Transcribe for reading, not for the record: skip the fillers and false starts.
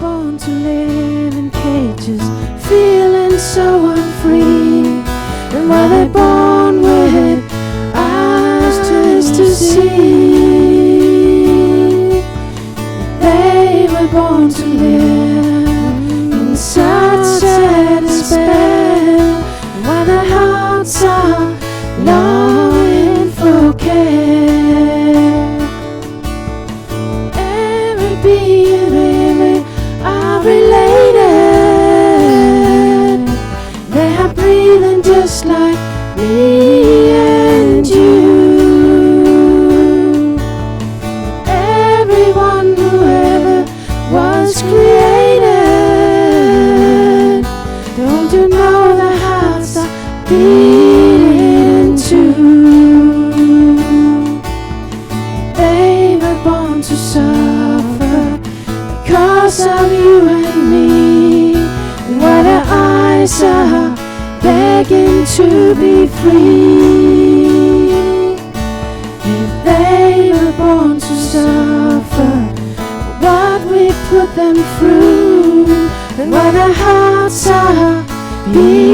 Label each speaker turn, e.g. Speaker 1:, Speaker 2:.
Speaker 1: born to live in cages, feeling so unfree? And were they born with eyes to see? They were born to live in such a despair. And when their hearts are longing for care, every being really are related. They are breathing just like me and you. Everyone who ever was created, don't you know their hearts are beating too? They were born to suffer because of you and me. And where their eyes are begging to be free. If they were born to suffer what we put them through, and where their hearts are beating